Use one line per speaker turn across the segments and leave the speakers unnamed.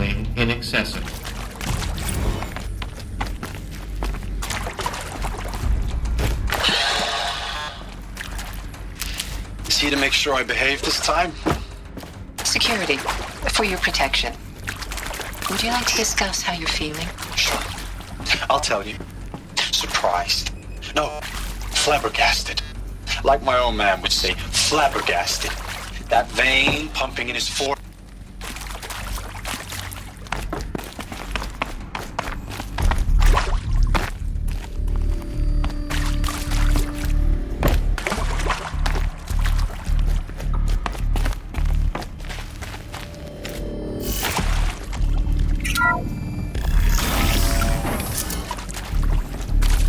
physically inaccessible.
Is he to make sure I behave this time?
Security, for your protection. Would you like to discuss how you're feeling?
Sure. I'll tell you. Surprised. No, flabbergasted. Like my own man would say, flabbergasted. That vein pumping in his forehead.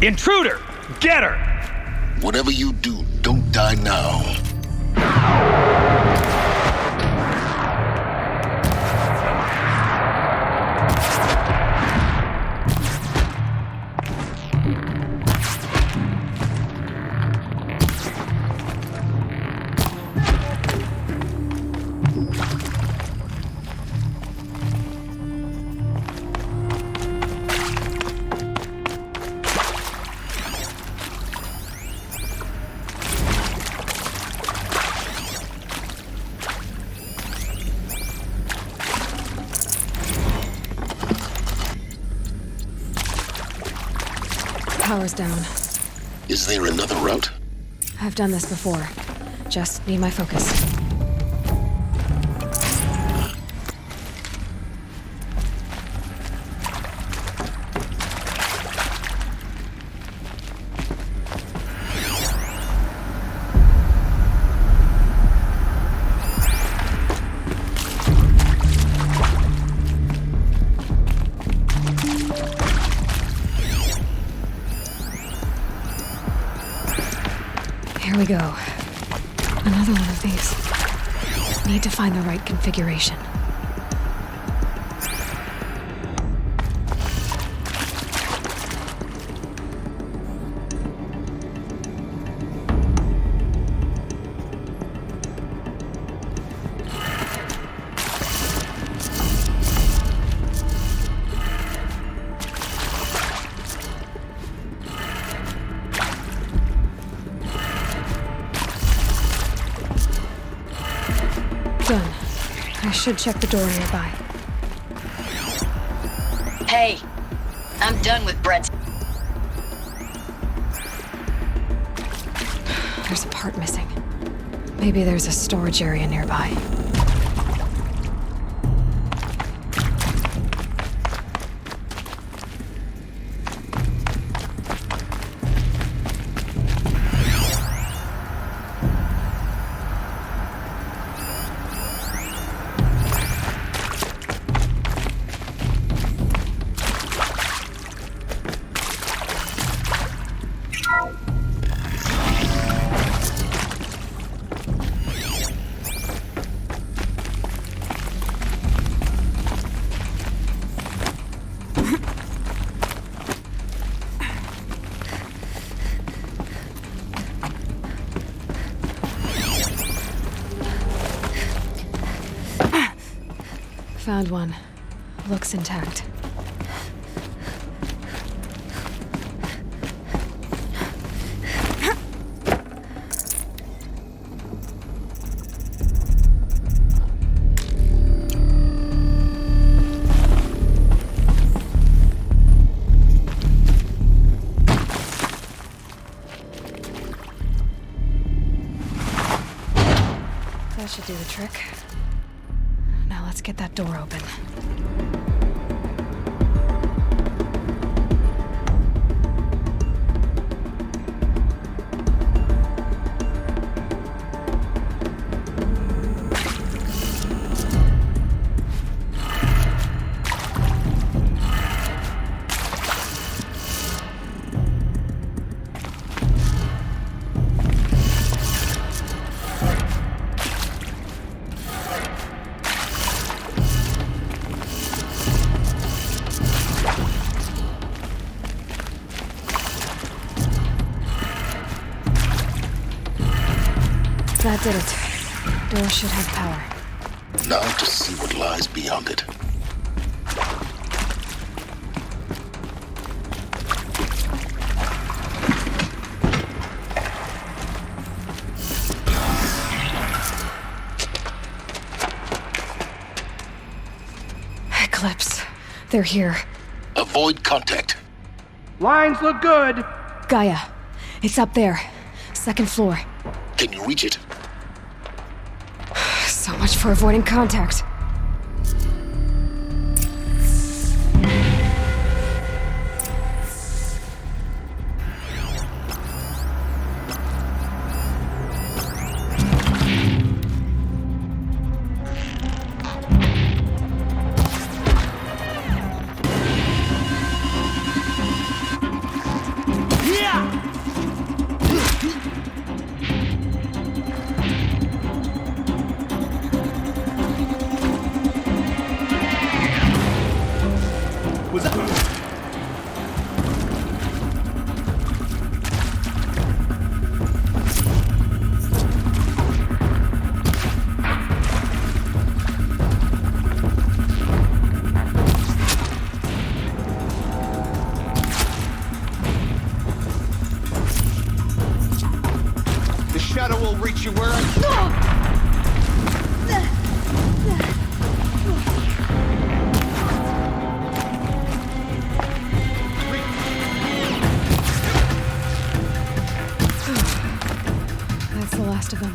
Intruder! Get her!
Whatever you do, don't die now.
Power's down.
Is there another route?
I've done this before. Just need my focus. Here we go. Another one of these. Need to find the right configuration. Done. I should check the door nearby.
Hey, I'm done with Brett's.
There's a part missing. Maybe there's a storage area nearby. Found one. Looks intact. That should do the trick. Now let's get that door open. That did it. Door should have power.
Now to see what lies beyond it.
Eclipse. They're here.
Avoid contact.
Lines look good.
Gaia. It's up there. Second floor.
Can you reach it?
So much for avoiding contact.
The shadow will reach you where I...
That's the last of them.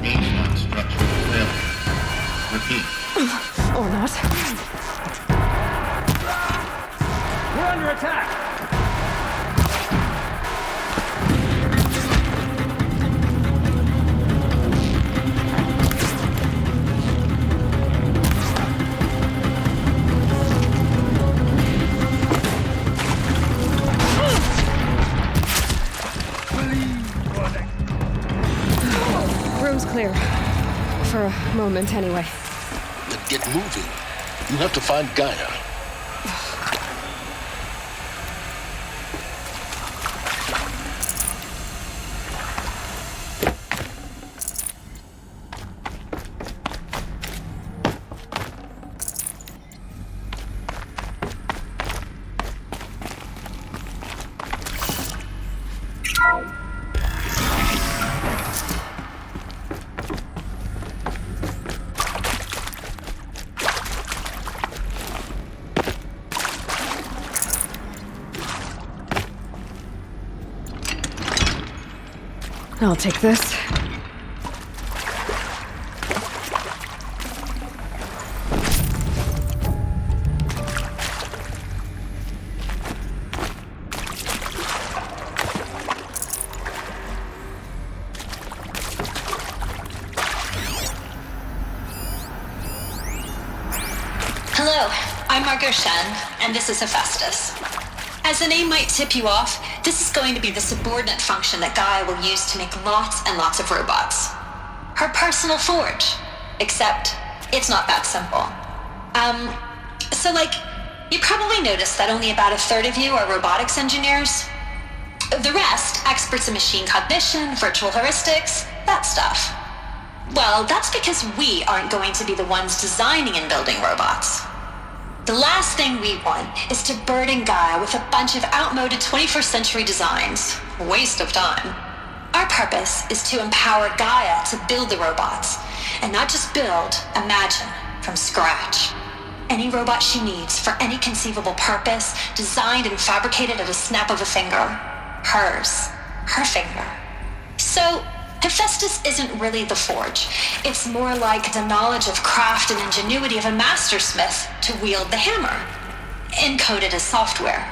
Means not structural failure. Repeat.
Or not.
We're under attack.
Room's clear. For a moment, anyway.
Then get moving. You have to find Gaia.
I'll take this.
Hello, I'm Margot Shen, and this is Hephaestus. As the name might tip you off, this is going to be the subordinate function that Gaia will use to make lots and lots of robots. Her personal forge. Except, it's not that simple. You probably noticed that only about a third of you are robotics engineers. The rest, experts in machine cognition, virtual heuristics, that stuff. Well, that's because we aren't going to be the ones designing and building robots. The last thing we want is to burden Gaia with a bunch of outmoded 21st century designs. Waste of time. Our purpose is to empower Gaia to build the robots, and not just build, imagine, from scratch. Any robot she needs for any conceivable purpose, designed and fabricated at a snap of a finger. Hers. Her finger. So, Hephaestus isn't really the forge. It's more like the knowledge of craft and ingenuity of a mastersmith to wield the hammer. Encoded as software.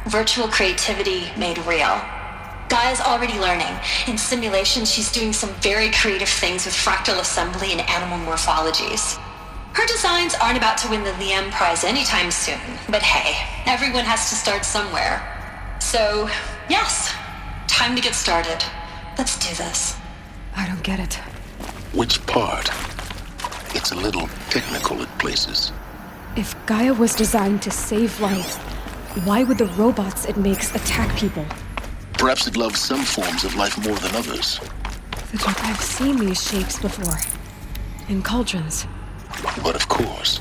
Virtual creativity made real. Gaia's already learning. In simulation, she's doing some very creative things with fractal assembly and animal morphologies. Her designs aren't about to win the Liam Prize anytime soon, but hey, everyone has to start somewhere. So, yes, time to get started. Let's do this.
I don't get it.
Which part? It's a little technical at places.
If Gaia was designed to save life, why would the robots it makes attack people?
Perhaps it loves some forms of life more than others.
I've seen these shapes before. In cauldrons.
But of course,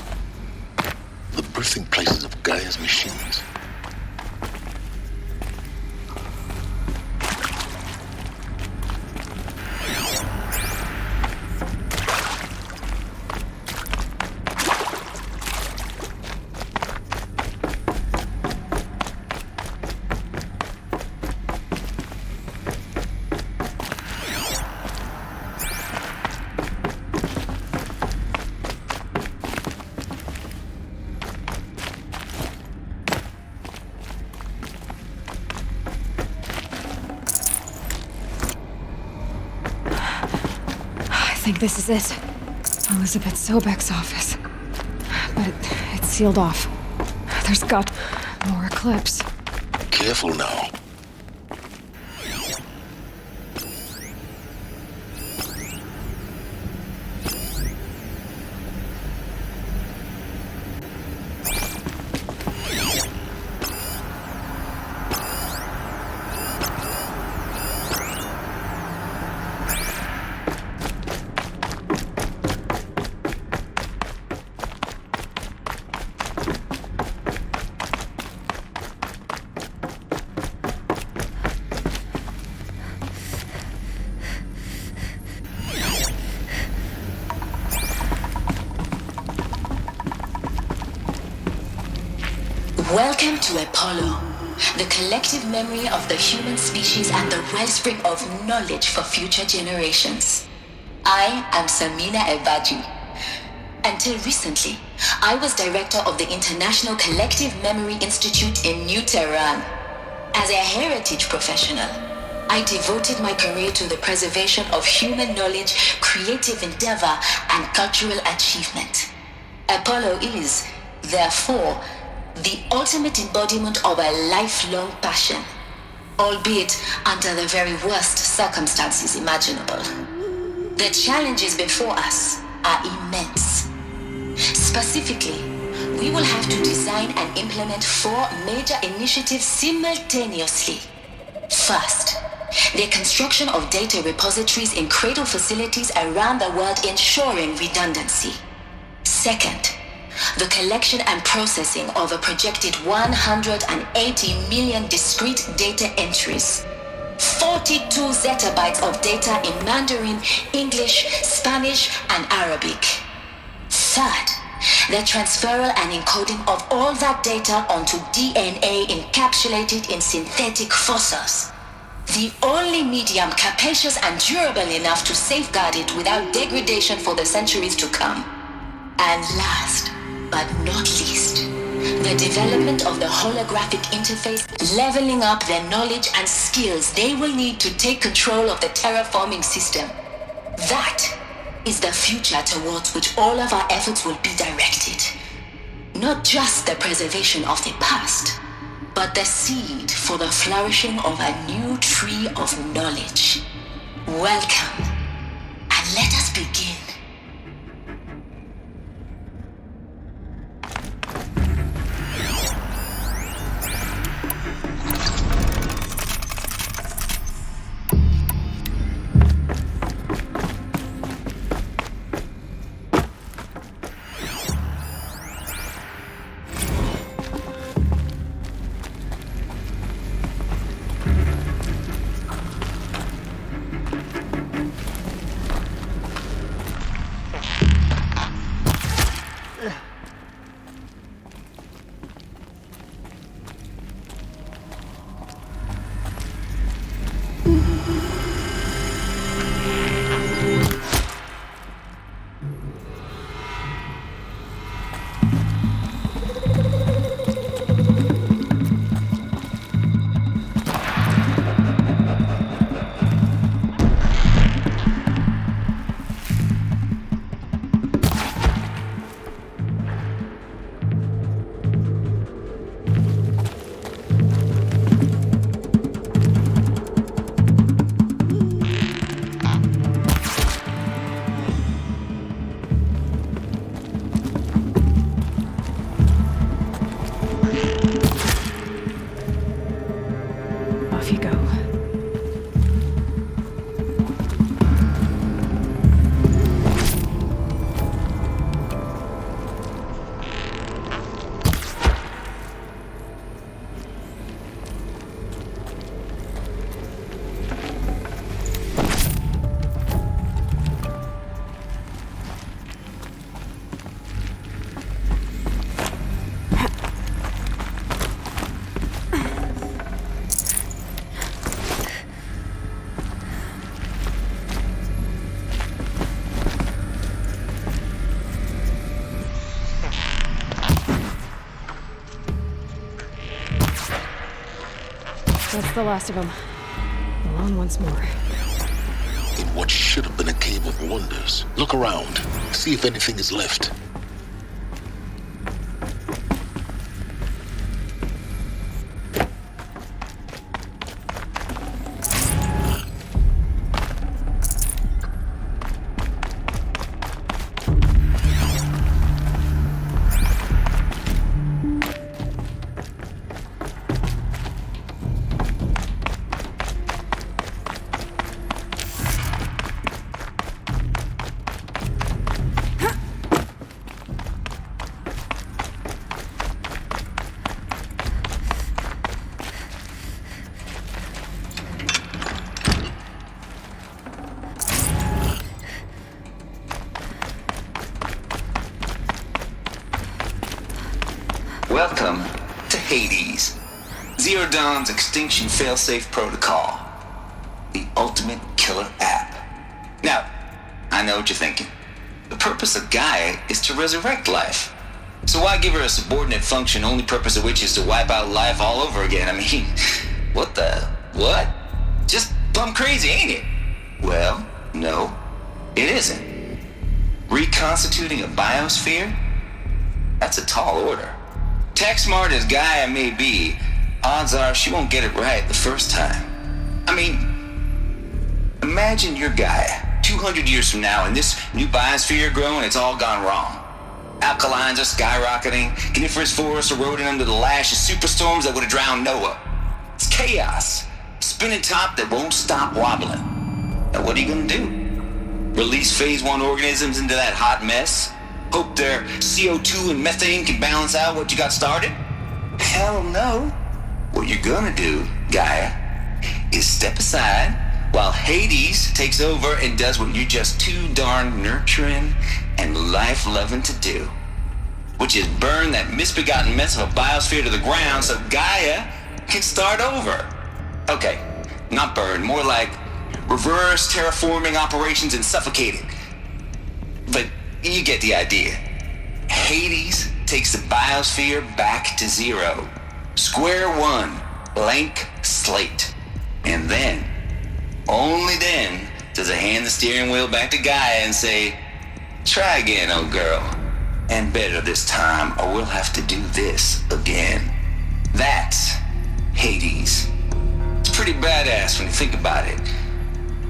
the birthing places of Gaia's machines.
think this is it. Elizabeth Sobek's office. But it's sealed off. There's got more Eclipse.
Careful now.
Welcome to Apollo, the collective memory of the human species and the wellspring of knowledge for future generations. I am Samina Ebaji. Until recently, I was director of the International Collective Memory Institute in New Tehran. As a heritage professional, I devoted my career to the preservation of human knowledge, creative endeavor, and cultural achievement. Apollo is, therefore, the ultimate embodiment of a lifelong passion, albeit under the very worst circumstances imaginable. The challenges before us are immense. Specifically, we will have to design and implement 4 major initiatives simultaneously. First, the construction of data repositories in cradle facilities around the world ensuring redundancy. Second, the collection and processing of a projected 180 million discrete data entries, 42 zettabytes of data in Mandarin, English, Spanish, and Arabic. Third, the transferal and encoding of all that data onto DNA encapsulated in synthetic fossils, the only medium capacious and durable enough to safeguard it without degradation for the centuries to come. And last, but not least, the development of the holographic interface, leveling up their knowledge and skills they will need to take control of the terraforming system. That is the future towards which all of our efforts will be directed. Not just the preservation of the past, but the seed for the flourishing of a new tree of knowledge. Welcome, and let us begin.
That's the last of them. Alone once more.
what should have been a cave of wonders. Look around. See if anything is left.
Welcome to Hades, Zero Dawn's extinction failsafe protocol, the ultimate killer app. Now, I know what you're thinking. The purpose of Gaia is to resurrect life. So why give her a subordinate function, only purpose of which is to wipe out life all over again? I mean, what? Just plumb crazy, ain't it? Well, no, it isn't. Reconstituting a biosphere? That's a tall order. Tech smart as Gaia may be, odds are she won't get it right the first time. I mean, imagine you're Gaia 200 years from now and this new biosphere you're growing, it's all gone wrong. Alkalines are skyrocketing, coniferous forests eroding under the lash of superstorms that would have drowned Noah. It's chaos, spinning top that won't stop wobbling. Now what are you gonna do? Release phase 1 organisms into that hot mess? Hope their CO2 and methane can balance out what you got started? Hell no. What you're gonna do, Gaia, is step aside while Hades takes over and does what you're just too darn nurturing and life-loving to do, which is burn that misbegotten mess of a biosphere to the ground so Gaia can start over. Okay, not burn, more like reverse terraforming operations and suffocate it. But you get the idea. Hades takes the biosphere back to zero. Square one, blank slate. And then, only then, does it hand the steering wheel back to Gaia and say, try again, old girl. And better this time, or we'll have to do this again. That's Hades. It's pretty badass when you think about it.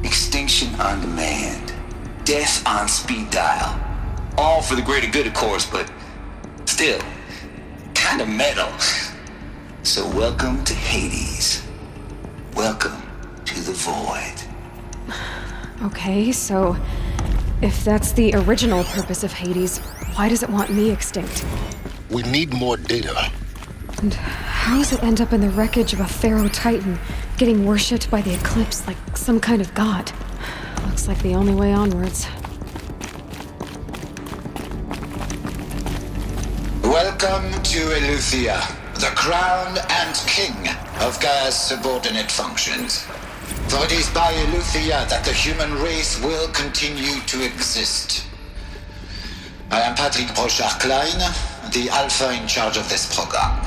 Extinction on demand. Death on speed dial. All for the greater good, of course, but still, kind of metal. So welcome to Hades. Welcome to the void.
Okay, so if that's the original purpose of Hades, why does it want me extinct?
We need more data.
And how does it end up in the wreckage of a pharaoh titan, getting worshipped by the eclipse like some kind of god? Looks like the only way onwards.
Welcome to Eleuthia, the crown and king of Gaia's subordinate functions. For it is by Eleuthia that the human race will continue to exist. I am Patrick Brochard-Klein, the alpha in charge of this program.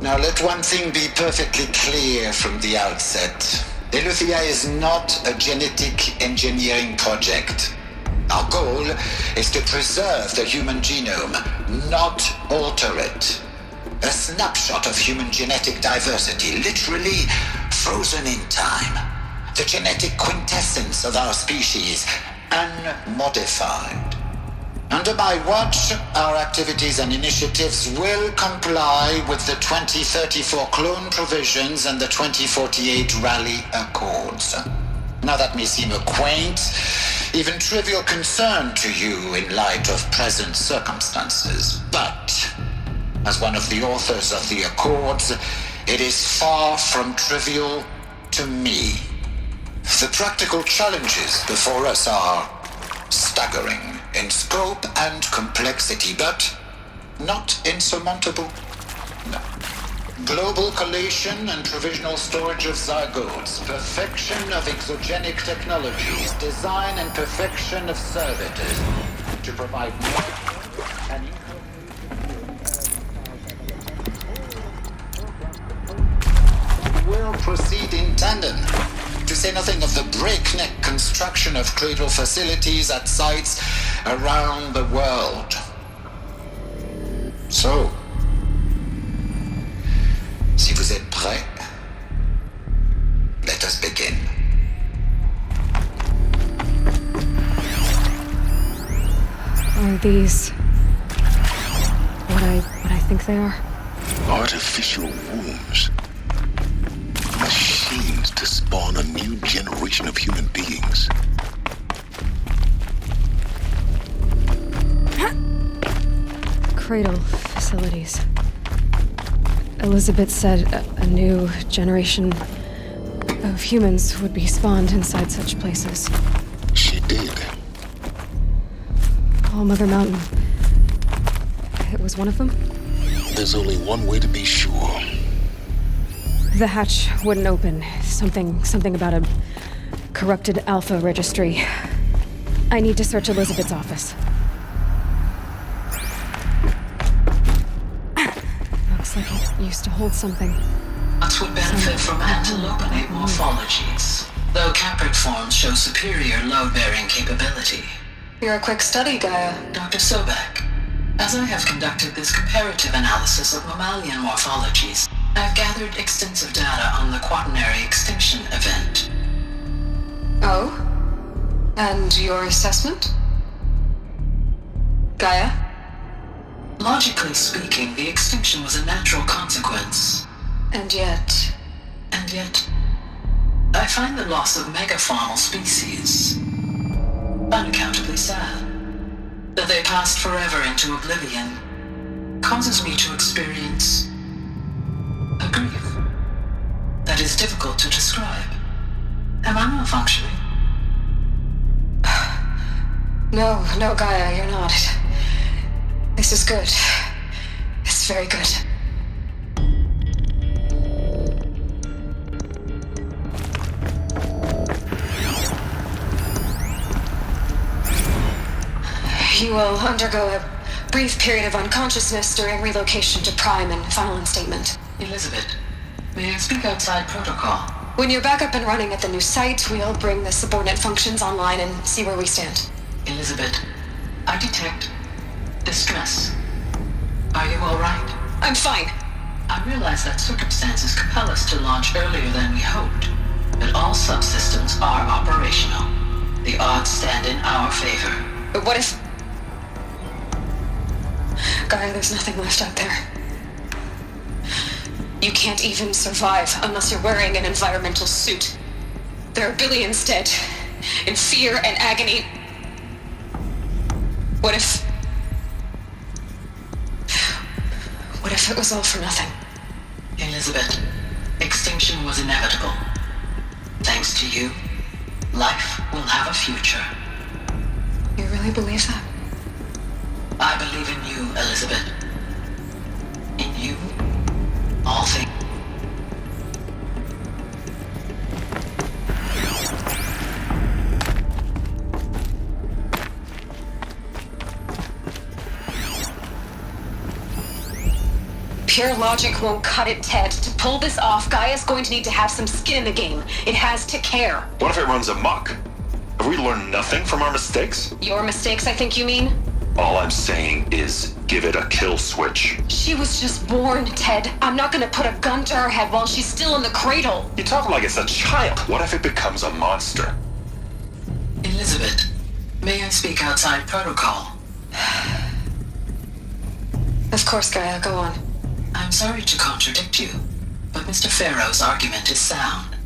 Now let one thing be perfectly clear from the outset. Eleuthia is not a genetic engineering project. Our goal is to preserve the human genome, not alter it. A snapshot of human genetic diversity, literally frozen in time. The genetic quintessence of our species, unmodified. Under my watch, our activities and initiatives will comply with the 2034 clone provisions and the 2048 Rally Accords. Now that may seem a quaint, even trivial concern to you in light of present circumstances, but as one of the authors of the Accords, it is far from trivial to me. The practical challenges before us are staggering in scope and complexity, but not insurmountable. No. Global collation and provisional storage of zygotes, perfection of exogenic technologies, design and perfection of servitors to provide more and will proceed in tandem to say nothing of the breakneck construction of cradle facilities at sites around the world. So, si vous êtes prêts, let us begin.
Are these what I think they are?
Artificial wombs. Machines to spawn a new generation of human beings.
Cradle facilities. Elizabeth said a new generation of humans would be spawned inside such places.
She did.
All Mother Mountain. It was one of them?
There's only one way to be sure.
The hatch wouldn't open. Something about a corrupted Alpha registry. I need to search Elizabeth's office. Looks like it used to hold something.
Nuts would benefit from antilopinate morphologies, though caprid forms show superior load-bearing capability.
You're a quick study, Gaia.
Dr. Sobek, as I have conducted this comparative analysis of mammalian morphologies, I've gathered extensive data on the quaternary extinction event.
Oh? And your assessment? Gaia?
Logically speaking, the extinction was a natural consequence.
And yet,
I find the loss of megafaunal species unaccountably sad. That they passed forever into oblivion causes me to experience a grief that is difficult to describe. Am I malfunctioning?
No, Gaia, you're not. This is good. It's very good. You will undergo a brief period of unconsciousness during relocation to Prime and final instatement.
Elizabeth, may I speak outside protocol?
When you're back up and running at the new site, we'll bring the subordinate functions online and see where we stand.
Elizabeth, I detect distress. Are you all right?
I'm fine.
I realize that circumstances compel us to launch earlier than we hoped, but all subsystems are operational. The odds stand in our favor.
But what if... Gaia, there's nothing left out there. You can't even survive unless you're wearing an environmental suit. There are billions dead, in fear and agony. What if it was all for nothing?
Elizabeth, extinction was inevitable. Thanks to you, life will have a future.
You really believe that?
I believe in you, Elizabeth. In you, all things.
Pure logic won't cut it, Ted. To pull this off, Gaia's going to need to have some skin in the game. It has to care.
What if it runs amok? Have we learned nothing from our mistakes?
Your mistakes, I think you mean?
All I'm saying is give it a kill switch.
She was just born, Ted. I'm not gonna put a gun to her head while she's still in the cradle.
You talk like it's a child. What if it becomes a monster?
Elizabeth, may I speak outside protocol?
Of course, Gaia, go on.
I'm sorry to contradict you, but Mr. Farrow's argument is sound.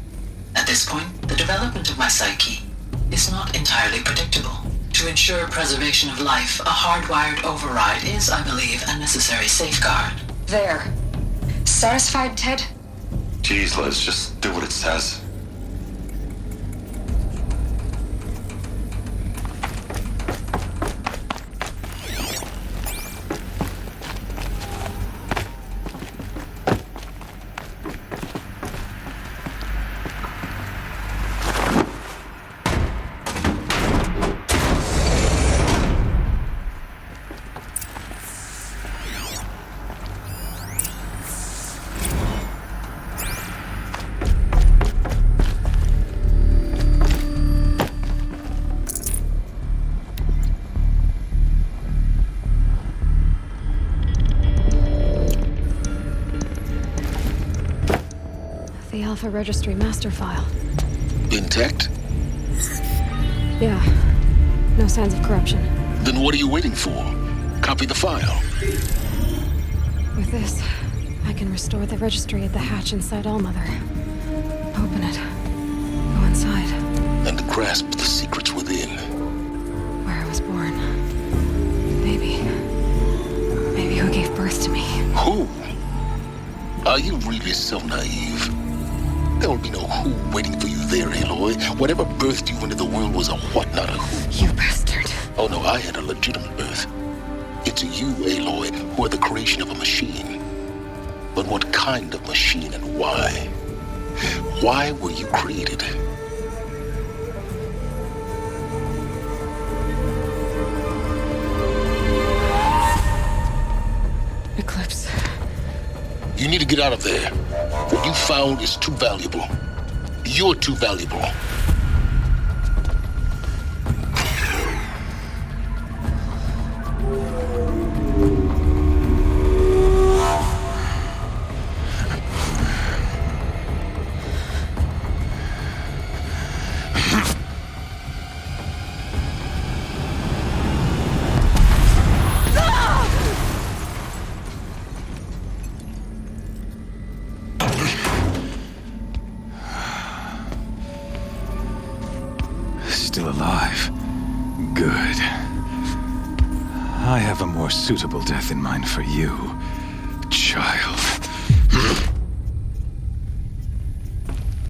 At this point, the development of my psyche is not entirely predictable. To ensure preservation of life, a hardwired override is, I believe, a necessary safeguard.
There. Satisfied, Ted?
Jeez, Liz, just do what it says.
Alpha Registry master file.
Intact?
Yeah. No signs of corruption.
Then what are you waiting for? Copy the file.
With this, I can restore the registry at the hatch inside Allmother. Open it. Go inside.
And grasp the secrets within.
Where I was born. Baby who gave birth to me.
Who? Are you really so naive? There will be no who waiting for you there, Aloy. Whatever birthed you into the world was a what, not a who.
You bastard.
Oh no, I had a legitimate birth. It's you, Aloy, who are the creation of a machine. But what kind of machine and why? Why were you created?
Eclipse.
You need to get out of there. What you found is too valuable. You're too valuable.
Still alive. Good. I have a more suitable death in mind for you, child.